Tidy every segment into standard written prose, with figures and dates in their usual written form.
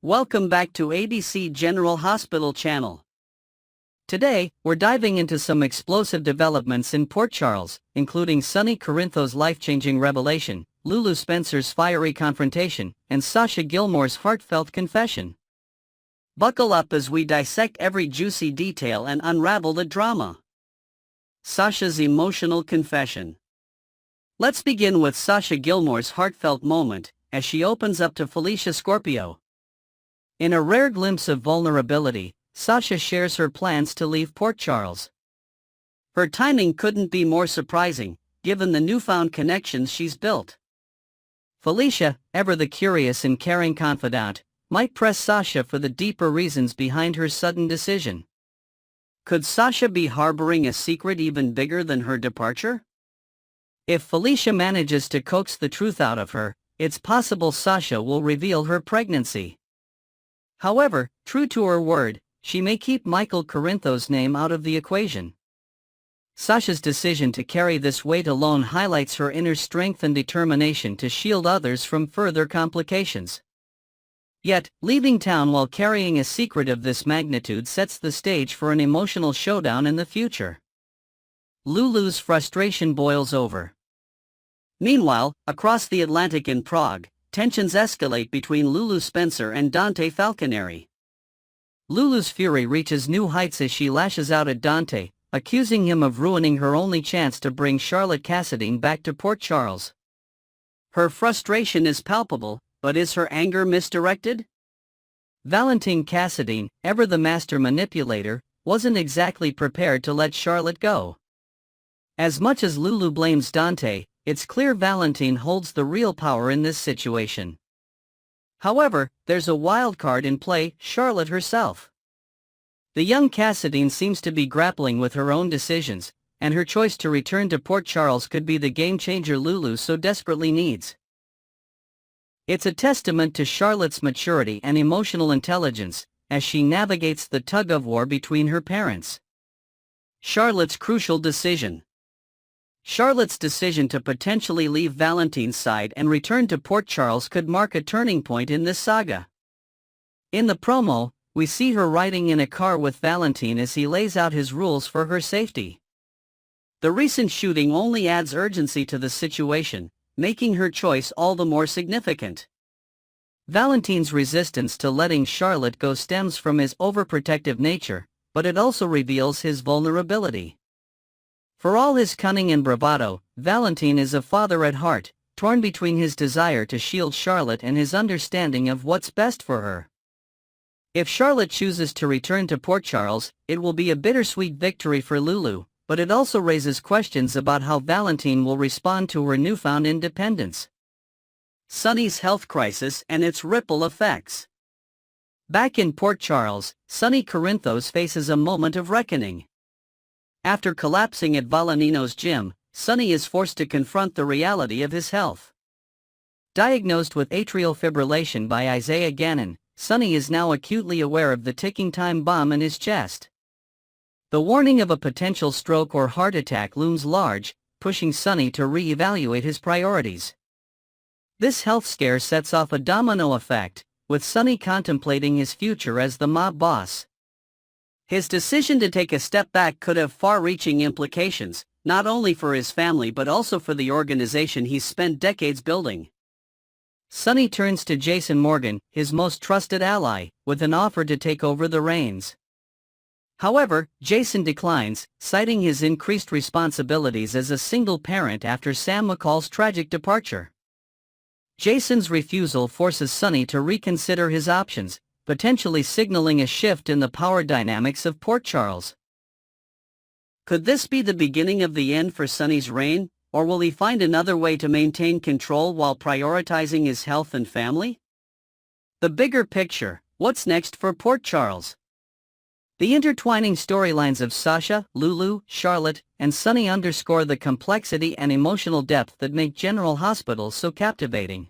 Welcome back to ABC General Hospital channel. Today, we're diving into some explosive developments in Port Charles, including Sonny Corinthos' life-changing revelation, Lulu Spencer's fiery confrontation, and Sasha Gilmore's heartfelt confession. Buckle up as we dissect every juicy detail and unravel the drama. Sasha's emotional confession. Let's begin with Sasha Gilmore's heartfelt moment, as she opens up to Felicia Scorpio. In a rare glimpse of vulnerability, Sasha shares her plans to leave Port Charles. Her timing couldn't be more surprising, given the newfound connections she's built. Felicia, ever the curious and caring confidant, might press Sasha for the deeper reasons behind her sudden decision. Could Sasha be harboring a secret even bigger than her departure? If Felicia manages to coax the truth out of her, it's possible Sasha will reveal her pregnancy. However, true to her word, she may keep Michael Corinthos' name out of the equation. Sasha's decision to carry this weight alone highlights her inner strength and determination to shield others from further complications. Yet, leaving town while carrying a secret of this magnitude sets the stage for an emotional showdown in the future. Lulu's frustration boils over. Meanwhile, across the Atlantic in Prague, tensions escalate between Lulu Spencer and Dante Falconeri. Lulu's fury reaches new heights as she lashes out at Dante, accusing him of ruining her only chance to bring Charlotte Cassadine back to Port Charles. Her frustration is palpable, but is her anger misdirected? Valentine Cassadine, ever the master manipulator, wasn't exactly prepared to let Charlotte go. As much as Lulu blames Dante, it's clear Valentine holds the real power in this situation. However, there's a wild card in play, Charlotte herself. The young Cassadine seems to be grappling with her own decisions, and her choice to return to Port Charles could be the game-changer Lulu so desperately needs. It's a testament to Charlotte's maturity and emotional intelligence, as she navigates the tug-of-war between her parents. Charlotte's crucial decision. Charlotte's decision to potentially leave Valentine's side and return to Port Charles could mark a turning point in this saga. In the promo, we see her riding in a car with Valentine as he lays out his rules for her safety. The recent shooting only adds urgency to the situation, making her choice all the more significant. Valentine's resistance to letting Charlotte go stems from his overprotective nature, but it also reveals his vulnerability. For all his cunning and bravado, Valentine is a father at heart, torn between his desire to shield Charlotte and his understanding of what's best for her. If Charlotte chooses to return to Port Charles, it will be a bittersweet victory for Lulu, but it also raises questions about how Valentine will respond to her newfound independence. Sonny's health crisis and its ripple effects. Back in Port Charles, Sonny Corinthos faces a moment of reckoning. After collapsing at Valanino's gym, Sonny is forced to confront the reality of his health. Diagnosed with atrial fibrillation by Isaiah Gannon, Sonny is now acutely aware of the ticking time bomb in his chest. The warning of a potential stroke or heart attack looms large, pushing Sonny to re-evaluate his priorities. This health scare sets off a domino effect, with Sonny contemplating his future as the mob boss. His decision to take a step back could have far-reaching implications, not only for his family but also for the organization he's spent decades building. Sonny turns to Jason Morgan, his most trusted ally, with an offer to take over the reins. However, Jason declines, citing his increased responsibilities as a single parent after Sam McCall's tragic departure. Jason's refusal forces Sonny to reconsider his options, potentially signaling a shift in the power dynamics of Port Charles. Could this be the beginning of the end for Sonny's reign, or will he find another way to maintain control while prioritizing his health and family? The bigger picture, what's next for Port Charles? The intertwining storylines of Sasha, Lulu, Charlotte, and Sonny underscore the complexity and emotional depth that make General Hospital so captivating.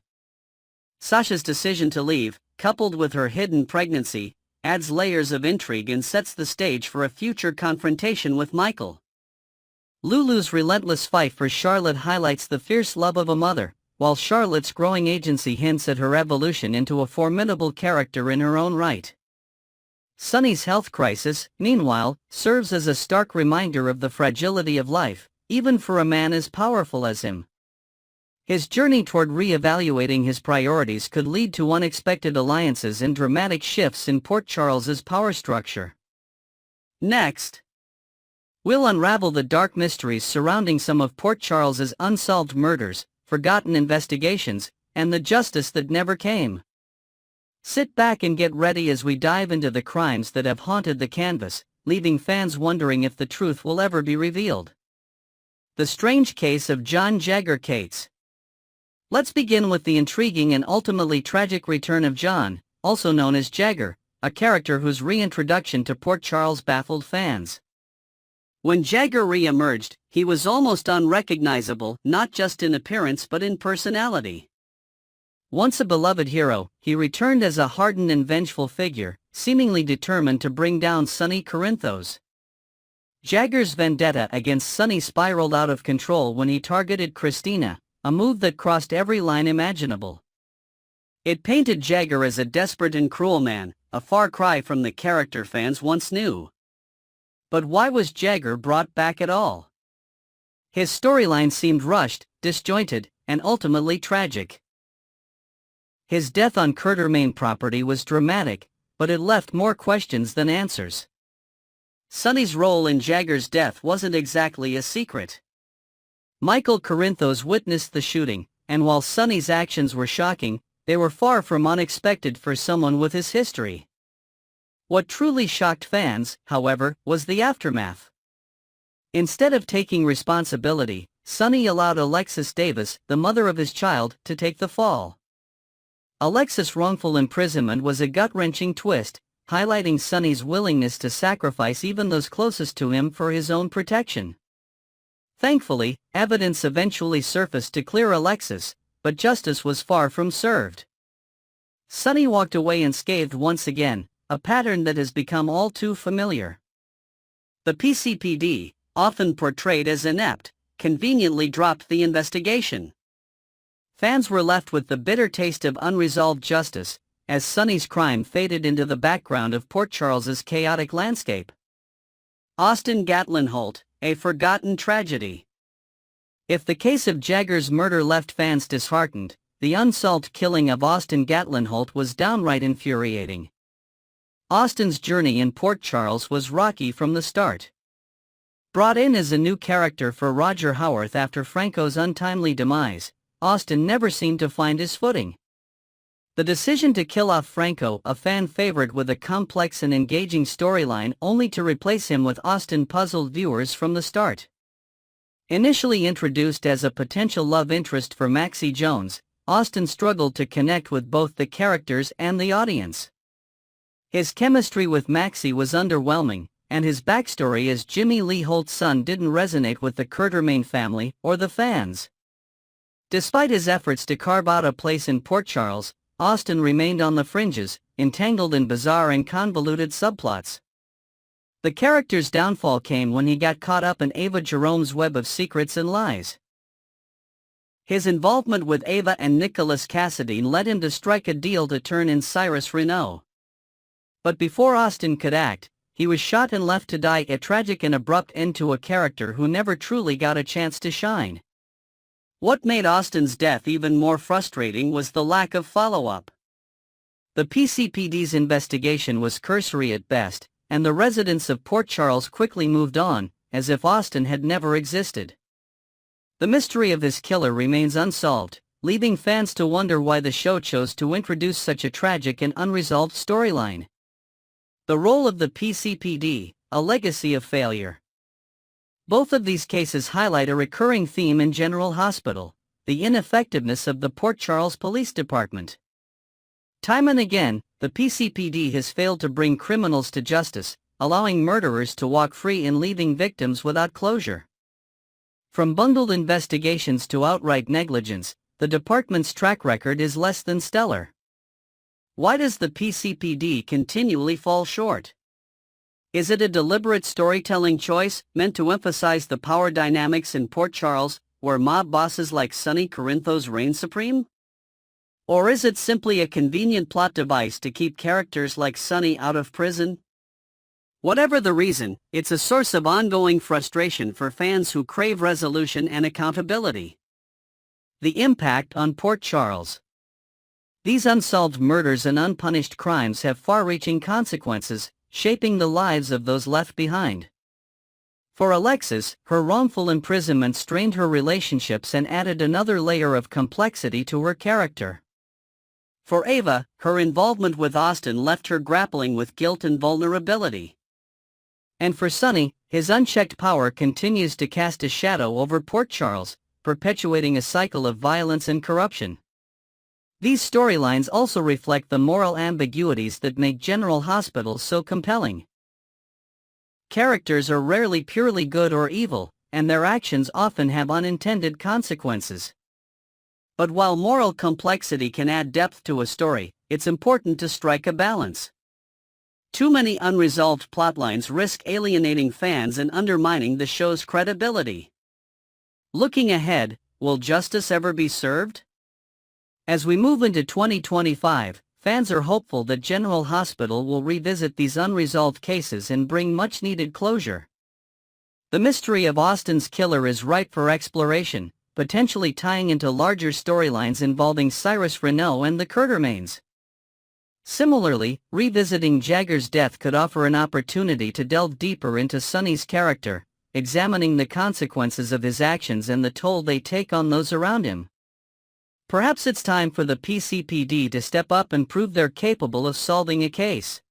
Sasha's decision to leave, coupled with her hidden pregnancy, adds layers of intrigue and sets the stage for a future confrontation with Michael. Lulu's relentless fight for Charlotte highlights the fierce love of a mother, while Charlotte's growing agency hints at her evolution into a formidable character in her own right. Sonny's health crisis, meanwhile, serves as a stark reminder of the fragility of life, even for a man as powerful as him. His journey toward re-evaluating his priorities could lead to unexpected alliances and dramatic shifts in Port Charles's power structure. Next, we'll unravel the dark mysteries surrounding some of Port Charles's unsolved murders, forgotten investigations, and the justice that never came. Sit back and get ready as we dive into the crimes that have haunted the canvas, leaving fans wondering if the truth will ever be revealed. The strange case of John Jagger Cates. Let's begin with the intriguing and ultimately tragic return of John, also known as Jagger, a character whose reintroduction to Port Charles baffled fans. When Jagger re-emerged, he was almost unrecognizable, not just in appearance but in personality. Once a beloved hero, he returned as a hardened and vengeful figure, seemingly determined to bring down Sonny Corinthos. Jagger's vendetta against Sonny spiraled out of control when he targeted Christina, a move that crossed every line imaginable. It painted Jagger as a desperate and cruel man, a far cry from the character fans once knew. But why was Jagger brought back at all? His storyline seemed rushed, disjointed, and ultimately tragic. His death on Coeur property was dramatic, but it left more questions than answers. Sonny's role in Jagger's death wasn't exactly a secret. Michael Corinthos witnessed the shooting, and while Sonny's actions were shocking, they were far from unexpected for someone with his history. What truly shocked fans, however, was the aftermath. Instead of taking responsibility, Sonny allowed Alexis Davis, the mother of his child, to take the fall. Alexis' wrongful imprisonment was a gut-wrenching twist, highlighting Sonny's willingness to sacrifice even those closest to him for his own protection. Thankfully, evidence eventually surfaced to clear Alexis, but justice was far from served. Sonny walked away unscathed once again, a pattern that has become all too familiar. The PCPD, often portrayed as inept, conveniently dropped the investigation. Fans were left with the bitter taste of unresolved justice, as Sonny's crime faded into the background of Port Charles's chaotic landscape. Austin Gatlin Holt, a forgotten tragedy. If the case of Jagger's murder left fans disheartened, the unsolved killing of Austin Gatlin Holt was downright infuriating. Austin's journey in Port Charles was rocky from the start. Brought in as a new character for Roger Howarth after Franco's untimely demise, Austin never seemed to find his footing. The decision to kill off Franco, a fan favorite with a complex and engaging storyline, only to replace him with Austin puzzled viewers from the start. Initially introduced as a potential love interest for Maxie Jones, Austin struggled to connect with both the characters and the audience. His chemistry with Maxie was underwhelming, and his backstory as Jimmy Lee Holt's son didn't resonate with the Coeur family or the fans. Despite his efforts to carve out a place in Port Charles, Austin remained on the fringes, entangled in bizarre and convoluted subplots. The character's downfall came when he got caught up in Ava Jerome's web of secrets and lies. His involvement with Ava and Nicholas Cassidy led him to strike a deal to turn in Cyrus Renaud. But before Austin could act, he was shot and left to die, a tragic and abrupt end to a character who never truly got a chance to shine. What made Austin's death even more frustrating was the lack of follow-up. The PCPD's investigation was cursory at best, and the residents of Port Charles quickly moved on, as if Austin had never existed. The mystery of his killer remains unsolved, leaving fans to wonder why the show chose to introduce such a tragic and unresolved storyline. The role of the PCPD, a legacy of failure. Both of these cases highlight a recurring theme in General Hospital: the ineffectiveness of the Port Charles Police Department. Time and again, the PCPD has failed to bring criminals to justice, allowing murderers to walk free and leaving victims without closure. From bungled investigations to outright negligence, the department's track record is less than stellar. Why does the PCPD continually fall short? Is it a deliberate storytelling choice, meant to emphasize the power dynamics in Port Charles, where mob bosses like Sonny Corinthos reign supreme? Or is it simply a convenient plot device to keep characters like Sonny out of prison? Whatever the reason, it's a source of ongoing frustration for fans who crave resolution and accountability. The impact on Port Charles. These unsolved murders and unpunished crimes have far-reaching consequences, shaping the lives of those left behind. For Alexis, her wrongful imprisonment strained her relationships and added another layer of complexity to her character. For Ava, her involvement with Austin left her grappling with guilt and vulnerability. And for Sonny, his unchecked power continues to cast a shadow over Port Charles, perpetuating a cycle of violence and corruption. These storylines also reflect the moral ambiguities that make General Hospital so compelling. Characters are rarely purely good or evil, and their actions often have unintended consequences. But while moral complexity can add depth to a story, it's important to strike a balance. Too many unresolved plotlines risk alienating fans and undermining the show's credibility. Looking ahead, will justice ever be served? As we move into 2025, fans are hopeful that General Hospital will revisit these unresolved cases and bring much-needed closure. The mystery of Austin's killer is ripe for exploration, potentially tying into larger storylines involving Cyrus Renault and the Quatermains. Similarly, revisiting Jagger's death could offer an opportunity to delve deeper into Sonny's character, examining the consequences of his actions and the toll they take on those around him. Perhaps it's time for the PCPD to step up and prove they're capable of solving a case.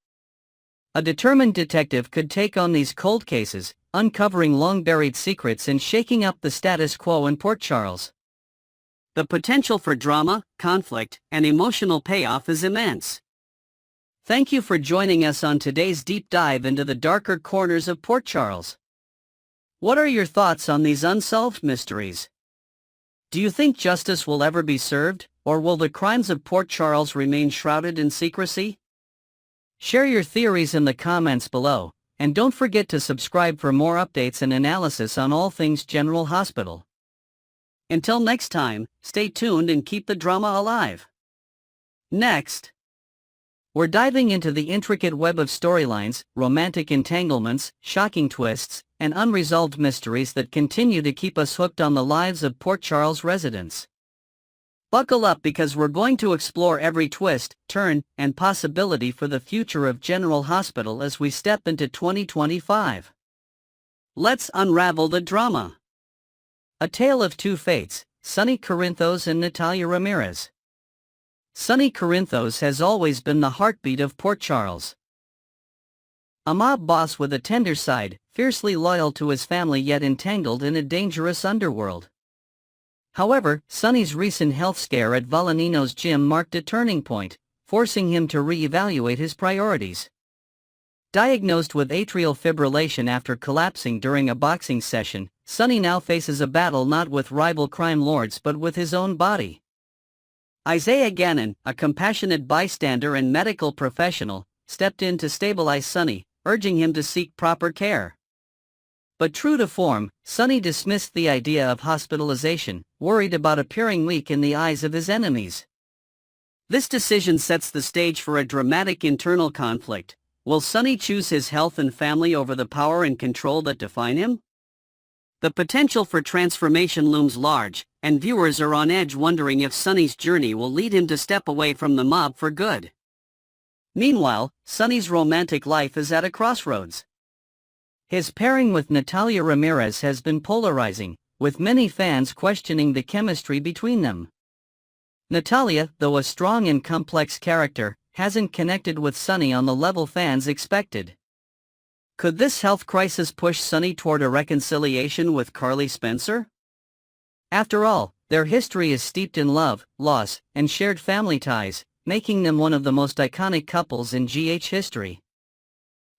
A determined detective could take on these cold cases, uncovering long-buried secrets and shaking up the status quo in Port Charles. The potential for drama, conflict, and emotional payoff is immense. Thank you for joining us on today's deep dive into the darker corners of Port Charles. What are your thoughts on these unsolved mysteries? Do you think justice will ever be served, or will the crimes of Port Charles remain shrouded in secrecy? Share your theories in the comments below, and don't forget to subscribe for more updates and analysis on all things General Hospital. Until next time, stay tuned and keep the drama alive. Next, we're diving into the intricate web of storylines, romantic entanglements, shocking twists, and unresolved mysteries that continue to keep us hooked on the lives of Port Charles residents. Buckle up because we're going to explore every twist, turn, and possibility for the future of General Hospital as we step into 2025. Let's unravel the drama. A Tale of Two Fates, Sonny Corinthos and Natalia Ramirez. Sonny Corinthos has always been the heartbeat of Port Charles. A mob boss with a tender side, fiercely loyal to his family yet entangled in a dangerous underworld. However, Sonny's recent health scare at Volanino's gym marked a turning point, forcing him to re-evaluate his priorities. Diagnosed with atrial fibrillation after collapsing during a boxing session, Sonny now faces a battle not with rival crime lords but with his own body. Isaiah Gannon, a compassionate bystander and medical professional, stepped in to stabilize Sonny, urging him to seek proper care. But true to form, Sonny dismissed the idea of hospitalization, worried about appearing weak in the eyes of his enemies. This decision sets the stage for a dramatic internal conflict. Will Sonny choose his health and family over the power and control that define him? The potential for transformation looms large, and viewers are on edge wondering if Sonny's journey will lead him to step away from the mob for good. Meanwhile, Sonny's romantic life is at a crossroads. His pairing with Natalia Ramirez has been polarizing, with many fans questioning the chemistry between them. Natalia, though a strong and complex character, hasn't connected with Sonny on the level fans expected. Could this health crisis push Sonny toward a reconciliation with Carly Spencer? After all, their history is steeped in love, loss, and shared family ties, making them one of the most iconic couples in GH history.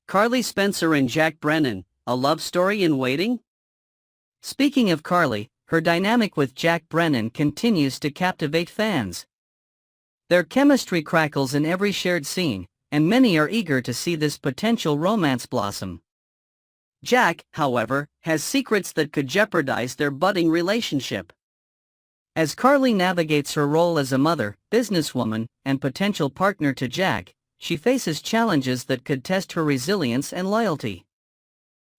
Carly Spencer and Jack Brennan, a love story in waiting? Speaking of Carly, her dynamic with Jack Brennan continues to captivate fans. Their chemistry crackles in every shared scene, and many are eager to see this potential romance blossom. Jack, however, has secrets that could jeopardize their budding relationship. As Carly navigates her role as a mother, businesswoman, and potential partner to Jack, she faces challenges that could test her resilience and loyalty.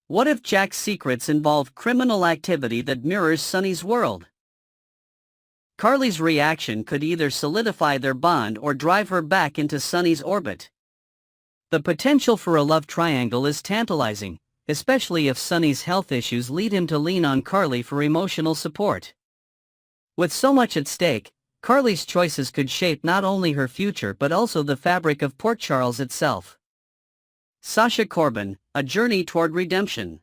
What if Jack's secrets involve criminal activity that mirrors Sonny's world? Carly's reaction could either solidify their bond or drive her back into Sonny's orbit. The potential for a love triangle is tantalizing, especially if Sonny's health issues lead him to lean on Carly for emotional support. With so much at stake, Carly's choices could shape not only her future but also the fabric of Port Charles itself. Sasha Corbin, A Journey Toward Redemption.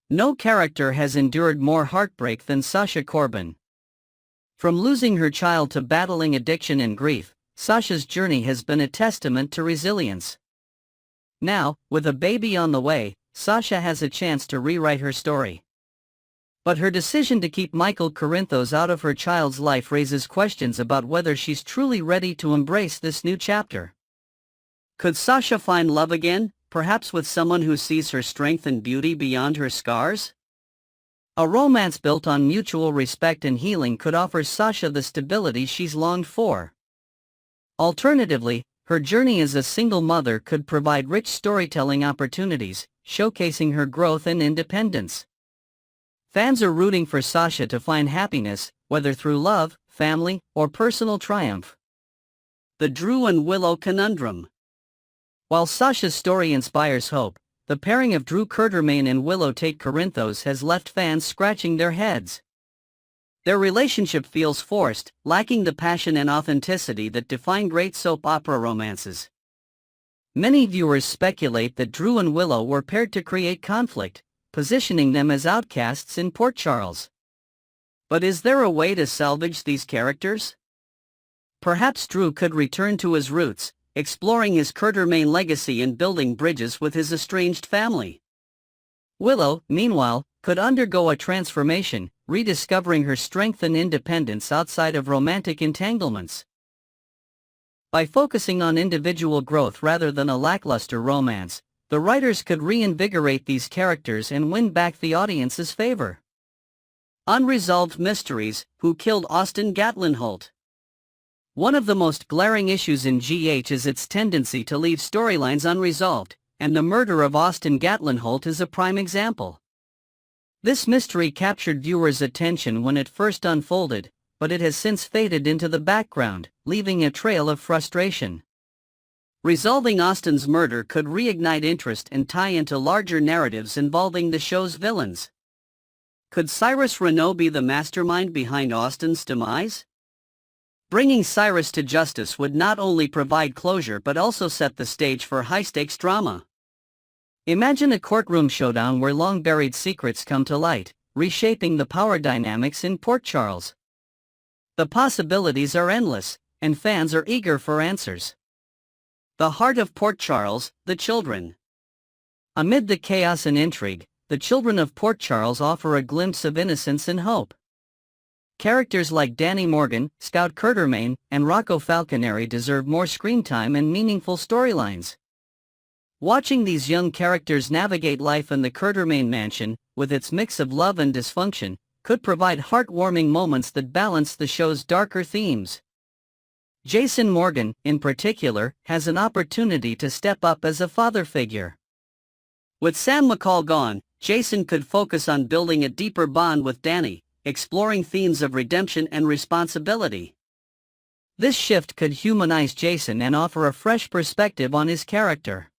No character has endured more heartbreak than Sasha Corbin. From losing her child to battling addiction and grief, Sasha's journey has been a testament to resilience. Now, with a baby on the way, Sasha has a chance to rewrite her story. But her decision to keep Michael Corinthos out of her child's life raises questions about whether she's truly ready to embrace this new chapter. Could Sasha find love again, perhaps with someone who sees her strength and beauty beyond her scars? A romance built on mutual respect and healing could offer Sasha the stability she's longed for. Alternatively, her journey as a single mother could provide rich storytelling opportunities, showcasing her growth and independence. Fans are rooting for Sasha to find happiness, whether through love, family, or personal triumph. The Drew and Willow Conundrum. While Sasha's story inspires hope, the pairing of Drew Kertermain and Willow Tate Corinthos has left fans scratching their heads. Their relationship feels forced, lacking the passion and authenticity that define great soap opera romances. Many viewers speculate that Drew and Willow were paired to create conflict, positioning them as outcasts in Port Charles. But is there a way to salvage these characters? Perhaps Drew could return to his roots, exploring his Kertermain legacy and building bridges with his estranged family. Willow, meanwhile, could undergo a transformation, rediscovering her strength and independence outside of romantic entanglements. By focusing on individual growth rather than a lackluster romance, the writers could reinvigorate these characters and win back the audience's favor. Unresolved mysteries: Who killed Austin Gatlinholt? One of the most glaring issues in GH is its tendency to leave storylines unresolved, and the murder of Austin Gatlinholt is a prime example. This mystery captured viewers' attention when it first unfolded, but it has since faded into the background, leaving a trail of frustration. Resolving Austin's murder could reignite interest and tie into larger narratives involving the show's villains. Could Cyrus Renaud be the mastermind behind Austin's demise? Bringing Cyrus to justice would not only provide closure but also set the stage for high-stakes drama. Imagine a courtroom showdown where long-buried secrets come to light, reshaping the power dynamics in Port Charles. The possibilities are endless, and fans are eager for answers. The heart of Port Charles, the children. Amid the chaos and intrigue, the children of Port Charles offer a glimpse of innocence and hope. Characters like Danny Morgan, Scout Kertermain, and Rocco Falconeri deserve more screen time and meaningful storylines. Watching these young characters navigate life in the Kertermain mansion, with its mix of love and dysfunction, could provide heartwarming moments that balance the show's darker themes. Jason Morgan, in particular, has an opportunity to step up as a father figure. With Sam McCall gone, Jason could focus on building a deeper bond with Danny, exploring themes of redemption and responsibility. This shift could humanize Jason and offer a fresh perspective on his character.